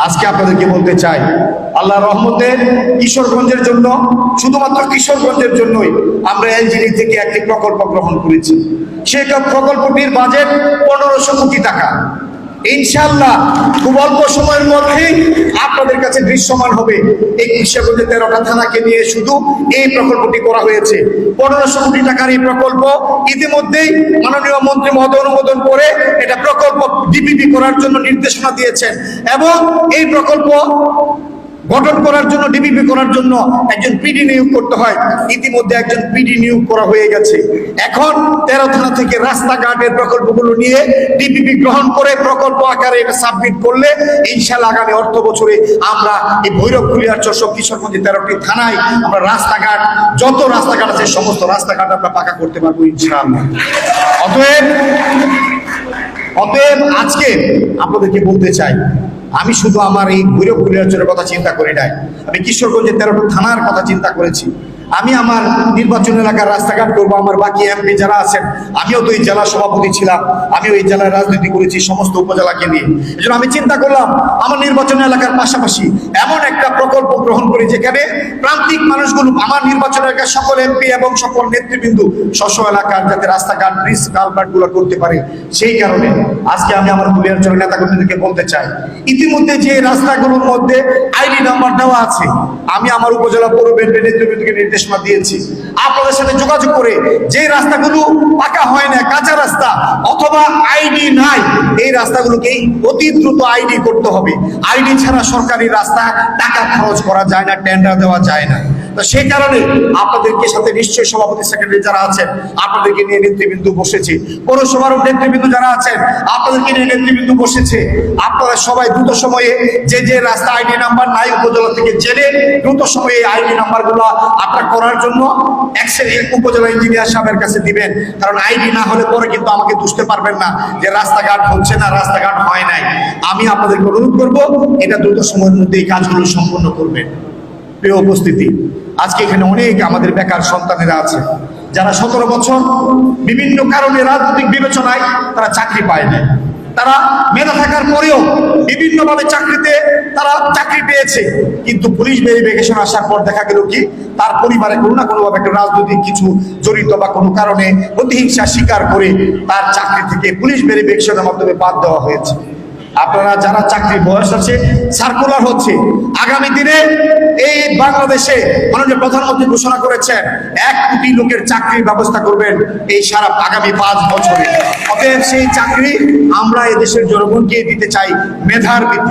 আজকে আপনাদেরকে বলতে চাই, আল্লাহর রহমতে কিশোরগঞ্জের জন্য, শুধুমাত্র কিশোরগঞ্জের জন্যই আমরা এলজিডি থেকে একটি প্রকল্প গ্রহণ করেছি। সেই প্রকল্পটির বাজেট 1500 কোটি টাকা। ইনশাআল্লাহ খুব অল্প সময়ের মধ্যেই আপনাদের কাছে দৃশ্যমান হবে। এই কিশোরগঞ্জের 13টা থানাকে নিয়ে শুধু এই প্রকল্পটি করা হয়েছে। 1500 কোটি টাকার এই প্রকল্প ইতিমধ্যেই মাননীয় মন্ত্রী মহোদয় অনুমোদন করে এটা প্রকল্প ডিপিপি করার জন্য নির্দেশনা দিয়েছেন এবং এই প্রকল্প গঠন করার জন্য, ডিপিপি করার জন্য একজন পিডি নিয়োগ করতে হয়। ইতিমধ্যে একজন পিডি নিয়োগ করা হয়ে গেছে। এখন 13 থানা থেকে রাস্তাঘাটের প্রকল্পগুলো নিয়ে ডিপিপি গ্রহণ করে প্রকল্প আকারে এটা সাবমিট করলে ইনশাআল্লাহ আগামী অর্থ বছরে আমরা এই ভৈরব, কুলিয়ার, চরসব, কিশোরগঞ্জের 13টি থানায় আমরা রাস্তাঘাট, যত রাস্তাঘাট আছে সমস্ত রাস্তাঘাট আমরা পাকা করতে পারবো ইনশাআল্লাহ। অতএব আজকে আপনাদেরকে বলতে চাই, আমি শুধু আমার এই ভৈরব, কুলিয়ারচরের কথা চিন্তা করি নাই, আমি কিশোরগঞ্জের 13টা থানার কথা চিন্তা করেছি। আমি আমার নির্বাচন এলাকার রাস্তাঘাট করবো। আমার বাকি এমপি যারা আছেন, আমিও তো এই জেলা সভাপতি ছিলাম, আমিও এই জেলার রাজনীতি করেছি সমস্ত উপজেলাকে নিয়ে। এই জন্য আমি চিন্তা করলাম আমার নির্বাচন এলাকার পাশাপাশি এমন একটা প্রকল্প গ্রহণ করি যেখানে প্রান্তিক মানুষগুলো, আমার নির্বাচন এলাকার সকল এমপি এবং সকল নেতৃবৃন্দ স্ব এলাকার যাতে রাস্তাঘাট, ব্রিজ, কালভার্ট গুলো করতে পারে। সেই কারণে আজকে আমি আমার কুলিয়ারচরের নেতাকর্মীদেরকে বলতে চাই, ইতিমধ্যে যে রাস্তাগুলোর মধ্যে আইডি নাম্বার দেওয়া আছে, আমি আমার উপজেলা পৌর বিএনপি নেতৃবৃন্দকে নির্দেশনা দিয়েছি আপনাদের সাথে যোগাযোগ করে যে রাস্তাগুলো পাকা হয় না, কাঁচা রাস্তা অথবা আইডি নাই, এই রাস্তাগুলোকে অতি দ্রুত আইডি করতে হবে। আইডি ছাড়া সরকারি রাস্তা টাকা খরচ করা যায় না, টেন্ডার দেওয়া যায় না। তো সেই কারণে আপনাদেরকে সাথে নিশ্চয়ই সভাপতি, সেক্রেটারি যারা আছেন আপনাদেরকে নিয়ে নেতৃবৃন্দ বসেছে, পৌরসভার নেতৃবৃন্দ যারা আছেন আপনাদেরকে নিয়ে নেতৃবৃন্দ বসেছে। আপনারা সবাই দ্রুত সময়ে যে রাস্তা আইডি নাম্বার নাই উপজেলা থেকে জেনে দ্রুত সময়ে আইডি নাম্বার গুলো আপনারা করার জন্য উপজেলা ইঞ্জিনিয়ার সাহেবের কাছে দিবেন। কারণ আইডি না হলে পরে কিন্তু আমাকে বুঝতে পারবেন না যে রাস্তাঘাট হচ্ছে না, রাস্তাঘাট হয় নাই। আমি আপনাদেরকে অনুরোধ করবো এটা দ্রুত সময়ের মধ্যে এই কাজগুলো সম্পন্ন করবেন। প্রিয় উপস্থিতি, আজকে এখানে অনেক আমাদের বেকার সন্তানেরা আছে যারা 17 বছর বিভিন্ন কারণে রাজনৈতিক বিবেচনায় তারা চাকরি পায় না। তারা মেধা থাকার পরেও বিভিন্নভাবে তারা চাকরি পেয়েছে, কিন্তু পুলিশ ভেরিফিকেশন আসার পর দেখা গেল কি তার পরিবারে কোনো না কোনোভাবে একটা রাজনৈতিক কিছু জড়িত বা কোনো কারণে প্রতিহিংসা স্বীকার করে তার চাকরি থেকে পুলিশ ভেরিফিকেশনের মাধ্যমে বাদ দেওয়া হয়েছে। আপনারা যারা চাকরির বয়স আছে, সার্কুলার হচ্ছে, আগামী দিনে এই বাংলাদেশে মাননীয় প্রধানমন্ত্রী ঘোষণা করেছেন 1 কোটি লোকের চাকরির ব্যবস্থা করবেন এই সারা আগামী 5 বছরে। অতএব সেই চাকরি আমরা এদেশের জনগণকে দিতে চাই মেধার ভিত্তিতে।